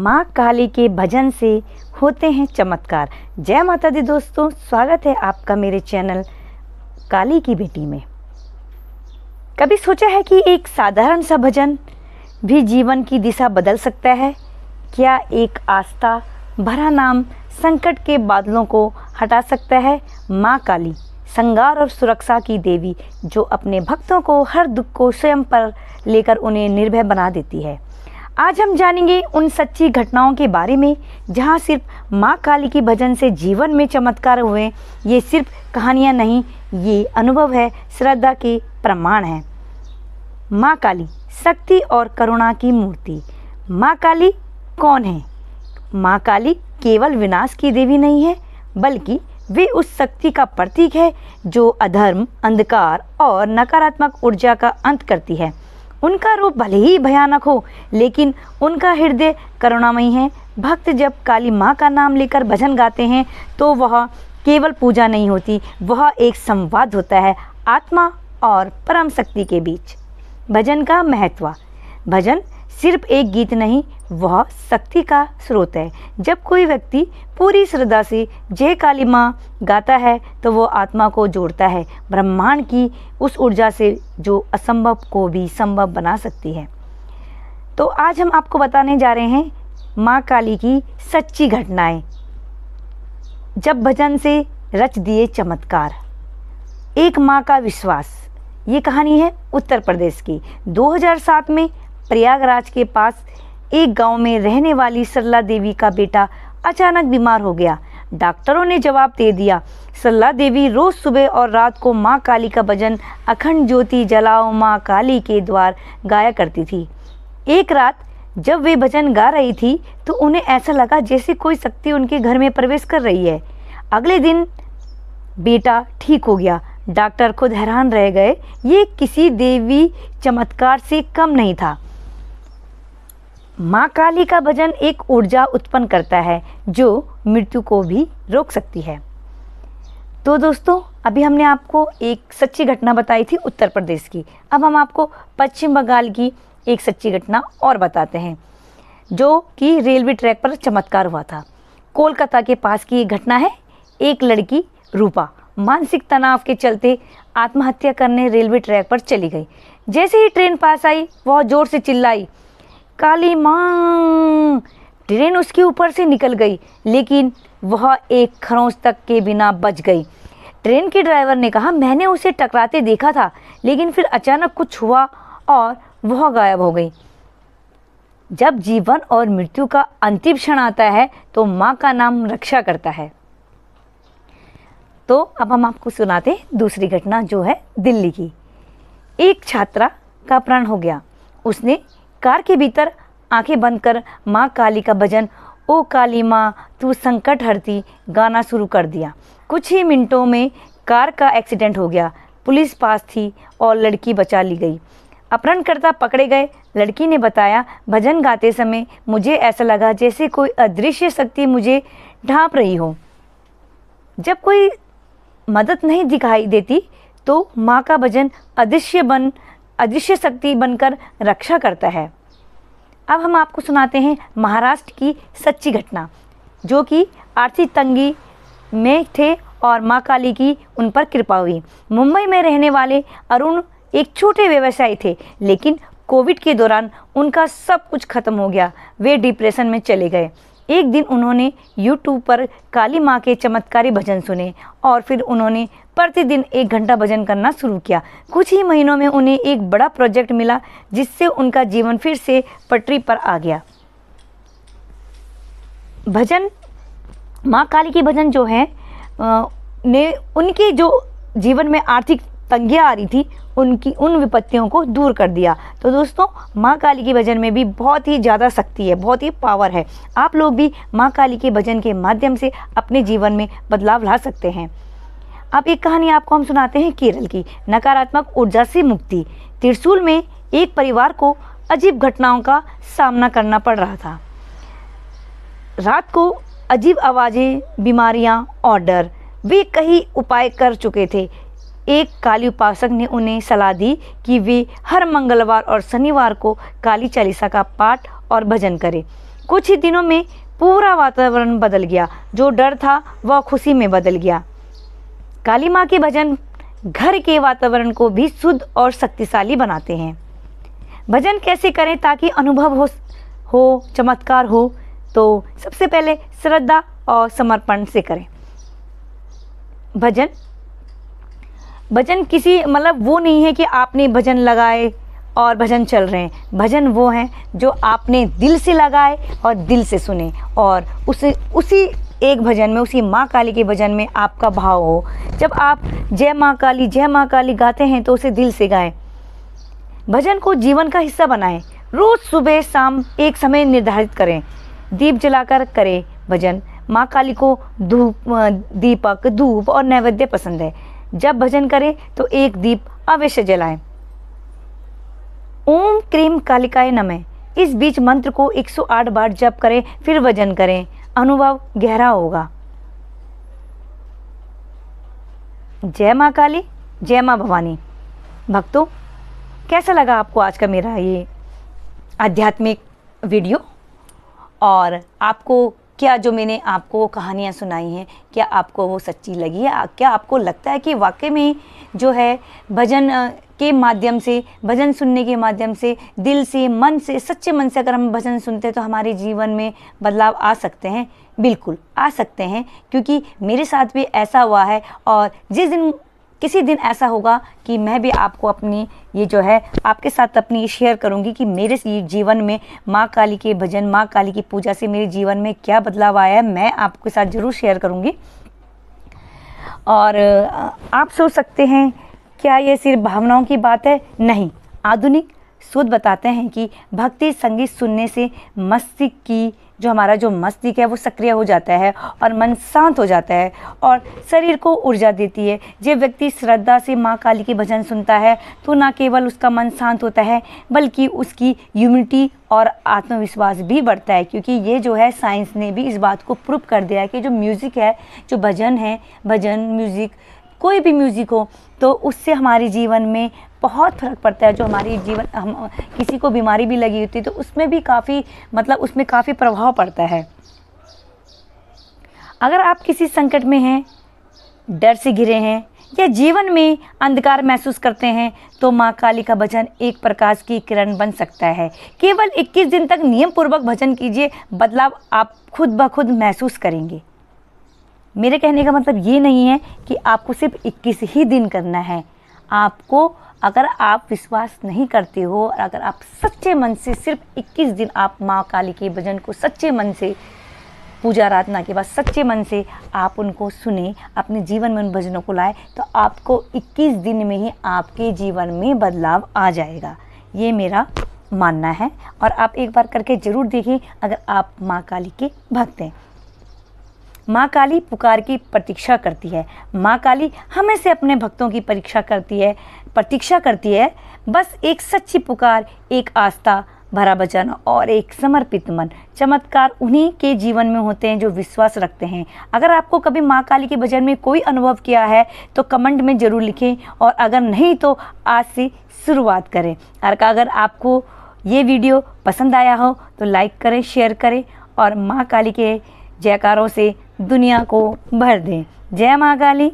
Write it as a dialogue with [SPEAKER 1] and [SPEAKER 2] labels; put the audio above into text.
[SPEAKER 1] माँ काली के भजन से होते हैं चमत्कार। जय माता दी दोस्तों, स्वागत है आपका मेरे चैनल काली की बेटी में। कभी सोचा है कि एक साधारण सा भजन भी जीवन की दिशा बदल सकता है? क्या एक आस्था भरा नाम संकट के बादलों को हटा सकता है? माँ काली श्रृंगार और सुरक्षा की देवी, जो अपने भक्तों को हर दुख को स्वयं पर लेकर उन्हें निर्भय बना देती है। आज हम जानेंगे उन सच्ची घटनाओं के बारे में जहां सिर्फ माँ काली की भजन से जीवन में चमत्कार हुए। ये सिर्फ कहानियां नहीं, ये अनुभव है, श्रद्धा के प्रमाण हैं। माँ काली शक्ति और करुणा की मूर्ति। माँ काली कौन है? माँ काली केवल विनाश की देवी नहीं है, बल्कि वे उस शक्ति का प्रतीक है जो अधर्म, अंधकार और नकारात्मक ऊर्जा का अंत करती है। उनका रूप भले ही भयानक हो, लेकिन उनका हृदय करुणामयी है। भक्त जब काली माँ का नाम लेकर भजन गाते हैं तो वह केवल पूजा नहीं होती, वह एक संवाद होता है आत्मा और परम शक्ति के बीच। भजन का महत्व। भजन सिर्फ एक गीत नहीं, वह शक्ति का स्रोत है। जब कोई व्यक्ति पूरी श्रद्धा से जय काली माँ गाता है तो वो आत्मा को जोड़ता है ब्रह्मांड की उस ऊर्जा से जो असंभव को भी संभव बना सकती है। तो आज हम आपको बताने जा रहे हैं माँ काली की सच्ची घटनाएं, जब भजन से रच दिए चमत्कार। एक माँ का विश्वास। ये कहानी है उत्तर प्रदेश की। 2007 में प्रयागराज के पास एक गांव में रहने वाली सरला देवी का बेटा अचानक बीमार हो गया। डॉक्टरों ने जवाब दे दिया। सरला देवी रोज सुबह और रात को माँ काली का भजन अखंड ज्योति जलाओ माँ काली के द्वार गाया करती थी। एक रात जब वे भजन गा रही थी तो उन्हें ऐसा लगा जैसे कोई शक्ति उनके घर में प्रवेश कर रही है। अगले दिन बेटा ठीक हो गया। डॉक्टर खुद हैरान रह गए, ये किसी देवी चमत्कार से कम नहीं था। माँ काली का भजन एक ऊर्जा उत्पन्न करता है जो मृत्यु को भी रोक सकती है। तो दोस्तों, अभी हमने आपको एक सच्ची घटना बताई थी उत्तर प्रदेश की। अब हम आपको पश्चिम बंगाल की एक सच्ची घटना और बताते हैं, जो कि रेलवे ट्रैक पर चमत्कार हुआ था। कोलकाता के पास की एक घटना है। एक लड़की रूपा मानसिक तनाव के चलते आत्महत्या करने रेलवे ट्रैक पर चली गई। जैसे ही ट्रेन पास आई, वह जोर से चिल्लाई, काली माँ। ट्रेन उसके ऊपर से निकल गई, लेकिन वह एक खरोंच तक के बिना बच गई। ट्रेन के ड्राइवर ने कहा, मैंने उसे टकराते देखा था, लेकिन फिर अचानक कुछ हुआ और वह गायब हो गई। जब जीवन और मृत्यु का अंतिम क्षण आता है तो माँ का नाम रक्षा करता है। तो अब हम आपको सुनाते हैं दूसरी घटना, जो है दिल्ली की। एक छात्रा का प्राण हो गया। उसने कार के भीतर आंखें बंद कर माँ काली का भजन ओ काली माँ तू संकट हरती गाना शुरू कर दिया। कुछ ही मिनटों में कार का एक्सीडेंट हो गया। पुलिस पास थी और लड़की बचा ली गई। अपहरणकर्ता पकड़े गए। लड़की ने बताया, भजन गाते समय मुझे ऐसा लगा जैसे कोई अदृश्य शक्ति मुझे ढांप रही हो। जब कोई मदद नहीं दिखाई देती तो माँ का भजन अदृश्य शक्ति बनकर रक्षा करता है। अब हम आपको सुनाते हैं महाराष्ट्र की सच्ची घटना, जो कि आर्थिक तंगी में थे और माँ काली की उन पर कृपा हुई। मुंबई में रहने वाले अरुण एक छोटे व्यवसायी थे, लेकिन कोविड के दौरान उनका सब कुछ खत्म हो गया। वे डिप्रेशन में चले गए। एक दिन उन्होंने YouTube पर काली माँ के चमत्कारी भजन सुने और फिर उन्होंने प्रतिदिन 1 घंटा भजन करना शुरू किया। कुछ ही महीनों में उन्हें एक बड़ा प्रोजेक्ट मिला, जिससे उनका जीवन फिर से पटरी पर आ गया। भजन माँ काली की भजन जो है ने उनके जो जीवन में आर्थिक तंगियाँ आ रही थी, उनकी उन विपत्तियों को दूर कर दिया। तो दोस्तों, माँ काली के भजन में भी बहुत ही ज़्यादा शक्ति है, बहुत ही पावर है। आप लोग भी माँ काली के भजन के माध्यम से अपने जीवन में बदलाव ला सकते हैं। अब एक कहानी आपको हम सुनाते हैं केरल की, नकारात्मक ऊर्जा से मुक्ति। त्रिशूल में एक परिवार को अजीब घटनाओं का सामना करना पड़ रहा था। रात को अजीब आवाज़ें, बीमारियाँ और डर। वे कई उपाय कर चुके थे। एक काली उपासक ने उन्हें सलाह दी कि वे हर मंगलवार और शनिवार को काली चालीसा का पाठ और भजन करें। कुछ ही दिनों में पूरा वातावरण बदल गया। जो डर था वह खुशी में बदल गया। काली माँ के भजन घर के वातावरण को भी शुद्ध और शक्तिशाली बनाते हैं। भजन कैसे करें ताकि अनुभव हो चमत्कार हो? तो सबसे पहले श्रद्धा और समर्पण से करें। भजन किसी मतलब वो नहीं है कि आपने भजन लगाए और भजन चल रहे हैं। भजन वो हैं जो आपने दिल से लगाए और दिल से सुने, और उसी एक भजन में, उसी माँ काली के भजन में आपका भाव हो। जब आप जय माँ काली गाते हैं तो उसे दिल से गाएं। भजन को जीवन का हिस्सा बनाएं। रोज़ सुबह शाम एक समय निर्धारित करें। दीप जलाकर करें भजन। माँ काली को दीपक, धूप और नैवेद्य पसंद है। जब भजन करें तो एक दीप अवश्य जलाएं। ओम क्रीम कालिकाय नमः, इस बीच मंत्र को 108 बार जप करें, फिर भजन करें। अनुभव गहरा होगा। जय माँ काली, जय माँ भवानी। भक्तों, कैसा लगा आपको आज का मेरा ये आध्यात्मिक वीडियो? और आपको क्या जो मैंने आपको कहानियाँ सुनाई हैं, क्या आपको वो सच्ची लगी है? क्या आपको लगता है कि वाकई में जो है भजन के माध्यम से, भजन सुनने के माध्यम से, दिल से, मन से, सच्चे मन से अगर हम भजन सुनते हैं तो हमारे जीवन में बदलाव आ सकते हैं? बिल्कुल आ सकते हैं, क्योंकि मेरे साथ भी ऐसा हुआ है। और जिस दिन किसी दिन ऐसा होगा कि मैं भी आपको अपनी ये जो है आपके साथ अपनी शेयर करूंगी कि मेरे जीवन में माँ काली के भजन, माँ काली की पूजा से मेरे जीवन में क्या बदलाव आया है, मैं आपके साथ ज़रूर शेयर करूंगी। और आप सोच सकते हैं क्या ये सिर्फ भावनाओं की बात है? नहीं, आधुनिक शोध बताते हैं कि भक्ति संगीत सुनने से मस्तिष्क की हमारा जो मस्तिष्क है वो सक्रिय हो जाता है और मन शांत हो जाता है और शरीर को ऊर्जा देती है। जब व्यक्ति श्रद्धा से माँ काली के भजन सुनता है तो न केवल उसका मन शांत होता है बल्कि उसकी इम्यूनिटी और आत्मविश्वास भी बढ़ता है, क्योंकि ये जो है साइंस ने भी इस बात को प्रूव कर दिया है कि जो म्यूज़िक है, जो भजन है, भजन म्यूज़िक, कोई भी म्यूज़िक हो तो उससे हमारे जीवन में बहुत फ़र्क पड़ता है। जो हमारी जीवन, हम किसी को बीमारी भी लगी होती है तो उसमें भी काफ़ी उसमें काफ़ी प्रभाव पड़ता है। अगर आप किसी संकट में हैं, डर से घिरे हैं या जीवन में अंधकार महसूस करते हैं तो माँ काली का भजन एक प्रकाश की किरण बन सकता है। केवल 21 दिन तक नियम पूर्वक भजन कीजिए, बदलाव आप खुद ब खुद महसूस करेंगे। मेरे कहने का मतलब ये नहीं है कि आपको सिर्फ 21 ही दिन करना है। आपको, अगर आप विश्वास नहीं करते हो और अगर आप सच्चे मन से सिर्फ 21 दिन आप माँ काली के भजन को सच्चे मन से, पूजा आराधना के बाद सच्चे मन से आप उनको सुने, अपने जीवन में उन भजनों को लाए, तो आपको 21 दिन में ही आपके जीवन में बदलाव आ जाएगा। ये मेरा मानना है और आप एक बार करके ज़रूर देखिए अगर आप माँ काली के भक्त हैं। माँ काली पुकार की प्रतीक्षा करती है। माँ काली हमें से अपने भक्तों की प्रतीक्षा करती है। बस एक सच्ची पुकार, एक आस्था भरा भजन और एक समर्पित मन। चमत्कार उन्हीं के जीवन में होते हैं जो विश्वास रखते हैं। अगर आपको कभी माँ काली के भजन में कोई अनुभव किया है तो कमेंट में ज़रूर लिखें, और अगर नहीं तो आज से शुरुआत करें। और अगर आपको ये वीडियो पसंद आया हो तो लाइक करें, शेयर करें और माँ काली के जयकारों से दुनिया को भर दें। जय माँ काली।